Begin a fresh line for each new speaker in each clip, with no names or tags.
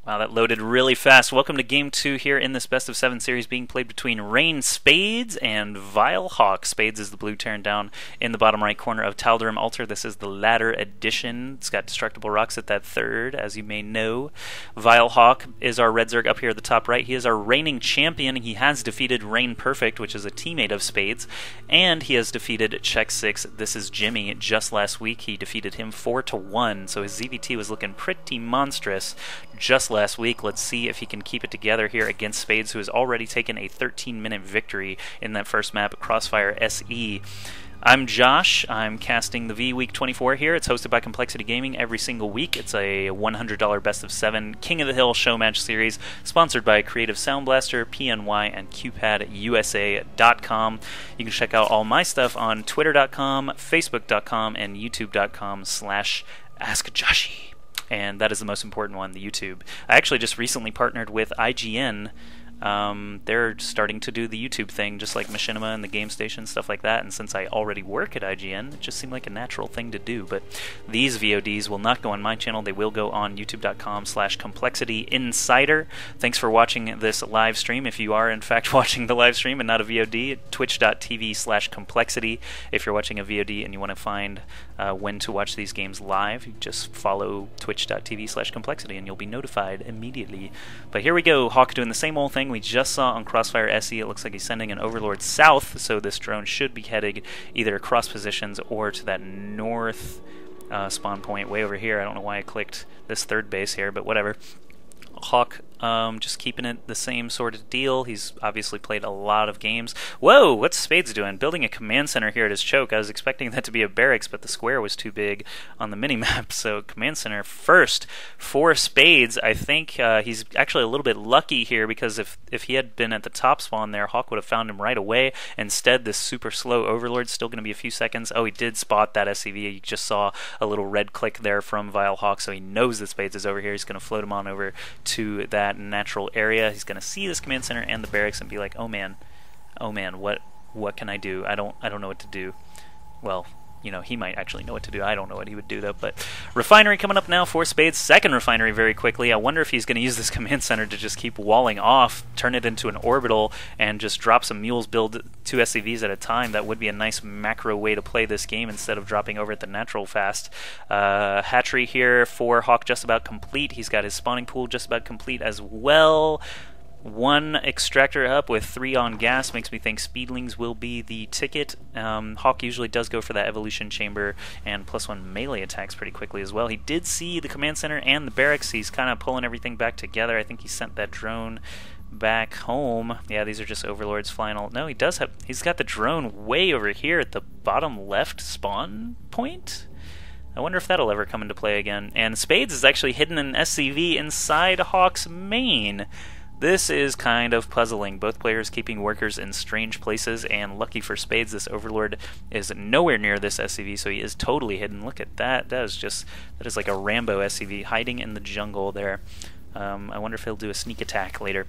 Wow, that loaded really fast. Welcome to Game 2 here in this Best of 7 series being played between RGN.Spades and Vile.Hawk. Spades is the blue Terran down in the bottom right corner of Tal'Darim Altar. This is the ladder edition. It's got destructible rocks at that third, as you may know. Vile.Hawk is our red Zerg up here at the top right. He is our reigning champion. He has defeated Reign Perfect, which is a teammate of Spades, and he has defeated Check 6. This is Jimmy. Just last week, he defeated him 4-1, so his ZVT was looking pretty monstrous just last week. Let's see if he can keep it together here against Spades, who has already taken a 13-minute victory in that first map, Crossfire SE. I'm Josh. I'm casting the V Week 24 here. It's hosted by Complexity Gaming every single week. It's a $100 Best of 7 King of the Hill show match series, sponsored by Creative Sound Blaster, PNY, and QPadUSA.com. You can check out all my stuff on Twitter.com, Facebook.com, and YouTube.com/AskJoshy. And that is the most important one, the YouTube. I actually just recently partnered with IGN. They're starting to do the YouTube thing, just like Machinima and the Game Station, stuff like that. And since I already work at IGN, it just seemed like a natural thing to do. But these VODs will not go on my channel. They will go on youtube.com/ComplexityInsider. Thanks for watching this live stream. If you are, in fact, watching the live stream and not a VOD, twitch.tv/complexity. If you're watching a VOD and you want to find when to watch these games live, you just follow twitch.tv/complexity and you'll be notified immediately. But here we go. Hawk doing the same old thing we just saw on Crossfire SE. It looks like he's sending an Overlord south, so this drone should be heading either across positions or to that north spawn point way over here. I don't know why I clicked this third base here, but whatever. Hawk just keeping it the same sort of deal. He's obviously played a lot of games. Whoa, what's Spades doing? Building a command center here at his choke. I was expecting that to be a barracks, but the square was too big on the minimap, so command center first for Spades. I think he's actually a little bit lucky here, because if he had been at the top spawn there, Hawk would have found him right away. Instead, this super slow Overlord's still going to be a few seconds. Oh, he did spot that SCV. You just saw a little red click there from Vile.Hawk, so he knows that Spades is over here. He's going to float him on over to that natural area. He's going to see this command center and the barracks and be like, oh man, what can I do? I don't know what to do. Well, you know, he might actually know what to do. I don't know what he would do, though. But refinery coming up now for Spades. Second refinery very quickly. I wonder if he's going to use this command center to just keep walling off, turn it into an orbital, and just drop some mules, build 2 SCVs at a time. That would be a nice macro way to play this game instead of dropping over at the natural fast. Hatchery here for Hawk just about complete. He's got his spawning pool just about complete as well. 1 extractor up with 3 on gas makes me think Speedlings will be the ticket. Hawk usually does go for that evolution chamber and +1 melee attacks pretty quickly as well. He did see the command center and the barracks. He's kind of pulling everything back together. I think he sent that drone back home. Yeah, these are just Overlords flying all... No, he's got the drone way over here at the bottom left spawn point. I wonder if that'll ever come into play again. And Spades is actually hidden an SCV inside Hawk's main. This is kind of puzzling. Both players keeping workers in strange places, and lucky for Spades, this Overlord is nowhere near this SCV, so he is totally hidden. Look at that. That is like a Rambo SCV hiding in the jungle there. I wonder if he'll do a sneak attack later.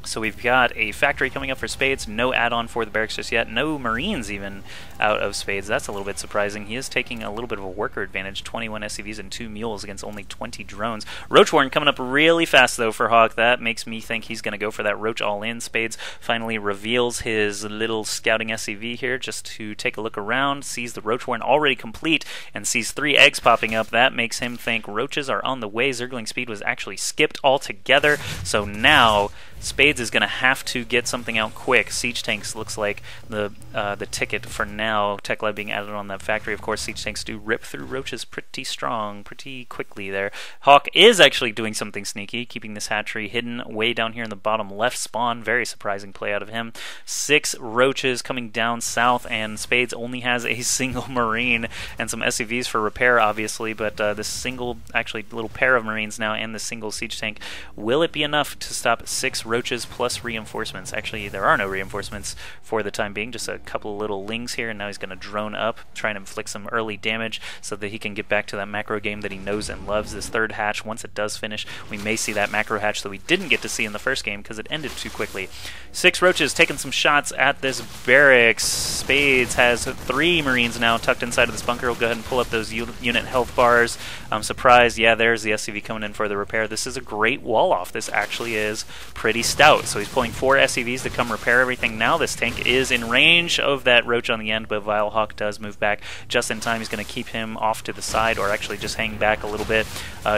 So we've got a factory coming up for Spades, no add-on for the barracks just yet, no Marines even out of Spades. That's a little bit surprising. He is taking a little bit of a worker advantage, 21 SCVs and 2 mules against only 20 drones. Roach Warren coming up really fast though for Hawk. That makes me think he's going to go for that Roach all-in. Spades finally reveals his little scouting SCV here just to take a look around, sees the Roach Warren already complete, and sees 3 eggs popping up. That makes him think roaches are on the way. Zergling speed was actually skipped altogether, so now Spades is going to have to get something out quick. Siege tanks looks like the ticket for now. Tech Lab being added on that factory. Of course, siege tanks do rip through roaches pretty strong, pretty quickly there. Hawk is actually doing something sneaky, keeping this hatchery hidden way down here in the bottom left spawn. Very surprising play out of him. 6 roaches coming down south, and Spades only has a single Marine and some SCVs for repair, obviously, but this single, actually little pair of Marines now and the single siege tank, will it be enough to stop 6 roaches plus reinforcements. Actually, there are no reinforcements for the time being, just a couple little lings here, and now he's going to drone up, trying to inflict some early damage so that he can get back to that macro game that he knows and loves. This third hatch, once it does finish, we may see that macro hatch that we didn't get to see in the first game because it ended too quickly. 6 roaches taking some shots at this barracks. Spades has 3 Marines now tucked inside of this bunker. We'll go ahead and pull up those unit health bars. I'm surprised. Yeah, there's the SCV coming in for the repair. This is a great wall off. This actually is pretty stout. So he's pulling 4 SCVs to come repair everything now. This tank is in range of that roach on the end, but Vile.Hawk does move back just in time. He's going to keep him off to the side, or actually just hang back a little bit.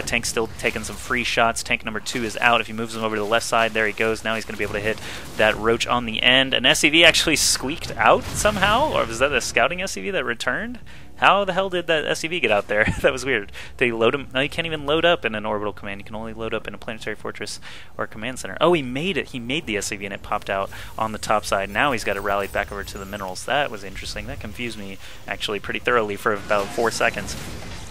Tank's still taking some free shots. Tank number 2 is out. If he moves him over to the left side, there he goes. Now he's going to be able to hit that roach on the end. An SCV actually squeaked out somehow, or was that a scouting SCV that returned? How the hell did that SCV get out there? That was weird. Did he load him? No, you can't even load up in an orbital command. You can only load up in a planetary fortress or command center. Oh, he made it. He made the SCV and it popped out on the top side. Now he's got to rally back over to the minerals. That was interesting. That confused me actually pretty thoroughly for about 4 seconds.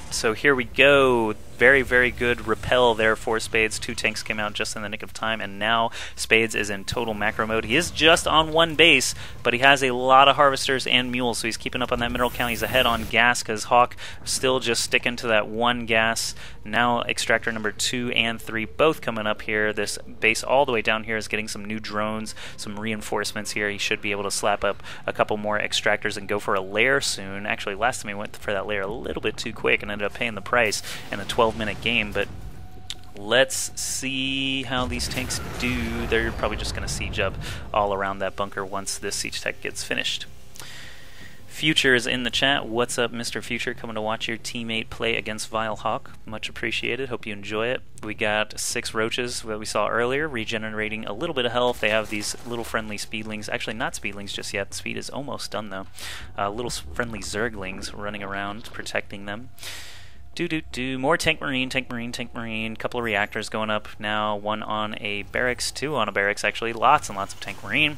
So here we go. Very, very good repel there for Spades. 2 tanks came out just in the nick of time, and now Spades is in total macro mode. He is just on 1 base, but he has a lot of harvesters and mules, so he's keeping up on that mineral count. He's ahead on gas because Hawk still just sticking to that 1 gas. Now extractor number 2 and 3 both coming up here. This base all the way down here is getting some new drones, some reinforcements here. He should be able to slap up a couple more extractors and go for a lair soon. Actually, last time he went for that lair a little bit too quick and ended up paying the price in the 12-minute game, but let's see how these tanks do. They're probably just going to siege up all around that bunker once this siege tech gets finished. Future is in the chat. What's up, Mr. Future? Coming to watch your teammate play against Vile.Hawk. Much appreciated. Hope you enjoy it. We got 6 roaches that we saw earlier, regenerating a little bit of health. They have these little friendly speedlings. Actually, not speedlings just yet. Speed is almost done, though. Little friendly Zerglings running around, protecting them. More tank marine. Couple of reactors going up now. 1 on a barracks, 2 on a barracks actually. Lots and lots of tank marine.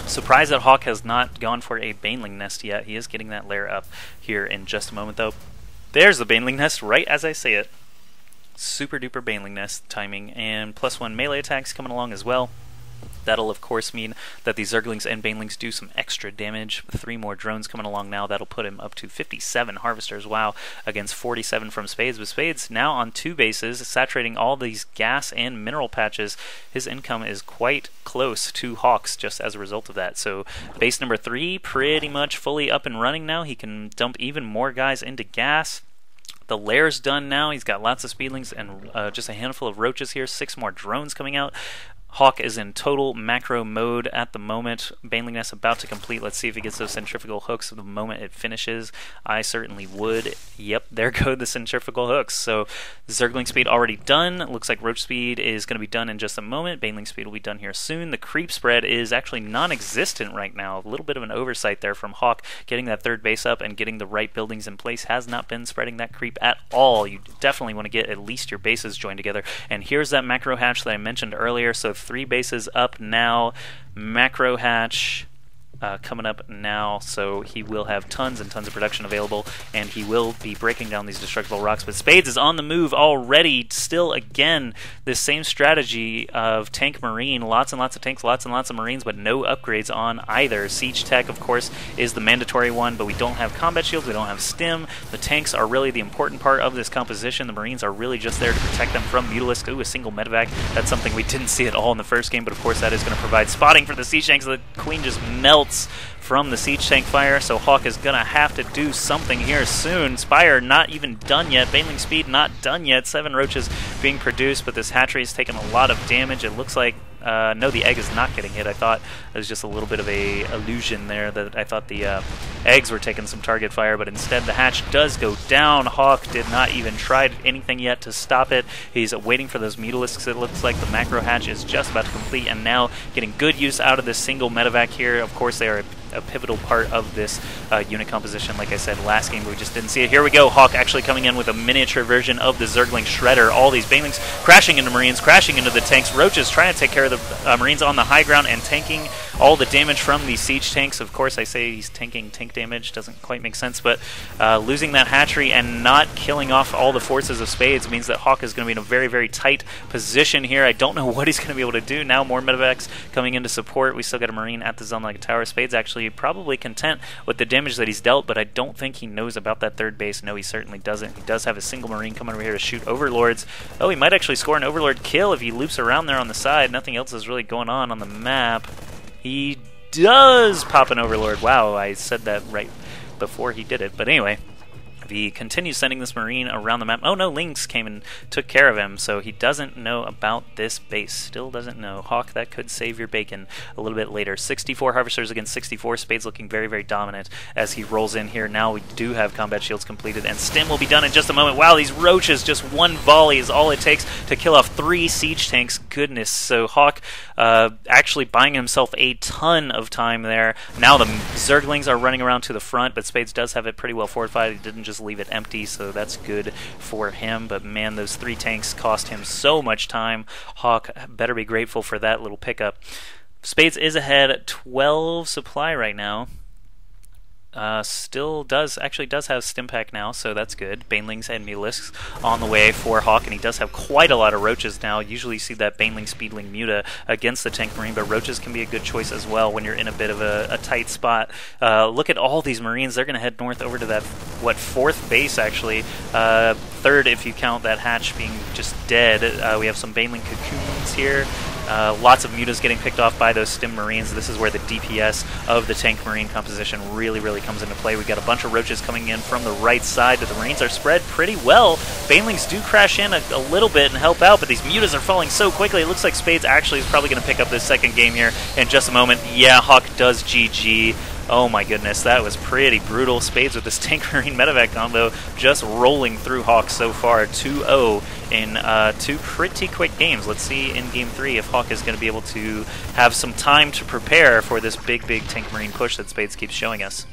Surprised that Hawk has not gone for a baneling nest yet. He is getting that lair up here in just a moment though. There's the baneling nest right as I say it. Super duper baneling nest timing, and +1 melee attacks coming along as well. That'll of course mean that the Zerglings and Banelings do some extra damage. 3 more drones coming along now. That'll put him up to 57 harvesters, wow, against 47 from Spades. With Spades now on 2 bases, saturating all these gas and mineral patches, his income is quite close to Hawk's just as a result of that. So base number 3 pretty much fully up and running now. He can dump even more guys into gas. The lair's done now. He's got lots of speedlings and just a handful of roaches here. 6 more drones coming out. Hawk is in total macro mode at the moment. Baneling Nest about to complete. Let's see if he gets those centrifugal hooks the moment it finishes. I certainly would. Yep, there go the centrifugal hooks. So Zergling speed already done. Looks like roach speed is going to be done in just a moment. Baneling speed will be done here soon. The creep spread is actually non-existent right now. A little bit of an oversight there from Hawk. Getting that 3rd base up and getting the right buildings in place has not been spreading that creep at all. You definitely want to get at least your bases joined together. And here's that macro hatch that I mentioned earlier. So 3 bases up now. Macro hatch coming up now, so he will have tons and tons of production available, and he will be breaking down these destructible rocks. But Spades is on the move already. Still, again, this same strategy of tank marine, lots and lots of tanks, lots and lots of marines, but no upgrades on either. Siege tech, of course, is the mandatory one, but we don't have combat shields, we don't have stim. The tanks are really the important part of this composition. The marines are really just there to protect them from Mutalisk. Ooh, a single medevac. That's something we didn't see at all in the first game, but of course that is going to provide spotting for the siege tanks. The Queen just melts from the siege tank fire, so Hawk is gonna have to do something here soon. Spire not even done yet. Baneling speed not done yet. 7 roaches being produced, but this hatchery is taking a lot of damage. It looks like no, the egg is not getting hit. I thought it was just a little bit of a illusion there that I thought the eggs were taking some target fire, but instead the hatch does go down. Hawk did not even try anything yet to stop it. He's waiting for those Mutalisks. It looks like the macro hatch is just about to complete, and now getting good use out of this single medevac here. Of course, they are a pivotal part of this unit composition. Like I said, last game we just didn't see it. Here we go. Hawk actually coming in with a miniature version of the Zergling Shredder. All these Banelings crashing into Marines, crashing into the tanks. Roaches trying to take care of the Marines on the high ground and tanking all the damage from these siege tanks. Of course, I say he's tanking tank damage, doesn't quite make sense, but losing that hatchery and not killing off all the forces of Spades means that Hawk is going to be in a very, very tight position here. I don't know what he's going to be able to do. Now more medevacs coming in to support. We still got a Marine at the zone like a tower. Spades actually probably content with the damage that he's dealt, but I don't think he knows about that third base. No, he certainly doesn't. He does have a single Marine coming over here to shoot Overlords. Oh, he might actually score an Overlord kill if he loops around there on the side. Nothing else is really going on the map. He does pop an Overlord. Wow, I said that right before he did it. But anyway, he continues sending this Marine around the map. Oh no, Lynx came and took care of him, so he doesn't know about this base. Still doesn't know. Hawk, that could save your bacon a little bit later. 64 Harvesters against 64. Spades looking very, very dominant as he rolls in here. Now we do have combat shields completed, and Stim will be done in just a moment. Wow, these Roaches, just one volley is all it takes to kill off 3 siege tanks. Goodness, so Hawk actually buying himself a ton of time there. Now the Zerglings are running around to the front, but Spades does have it pretty well fortified. He didn't just leave it empty, so that's good for him. But man, those 3 tanks cost him so much time. Hawk better be grateful for that little pickup. Spades is ahead 12 supply right now. Still does have Stimpack now, so that's good. Banelings and Mulisks on the way for Hawk, and he does have quite a lot of Roaches now. Usually you see that Baneling, Speedling, Muta against the Tank Marine, but Roaches can be a good choice as well when you're in a bit of a tight spot. Look at all these Marines. They're going to head north over to that, what, 4th base actually. 3rd if you count that hatch being just dead. We have some Baneling Cocoons here. Lots of Mutas getting picked off by those Stim Marines. This is where the DPS of the Tank Marine composition really, really comes into play. We got a bunch of Roaches coming in from the right side, but the Marines are spread pretty well. Banelings do crash in a little bit and help out, but these Mutas are falling so quickly. It looks like Spades actually is probably going to pick up this second game here in just a moment. Yeah, Hawk does GG. Oh my goodness, that was pretty brutal. Spades with this Tank Marine medevac combo just rolling through Hawk so far. 2-0 in 2 pretty quick games. Let's see in Game 3 if Hawk is going to be able to have some time to prepare for this big, big Tank Marine push that Spades keeps showing us.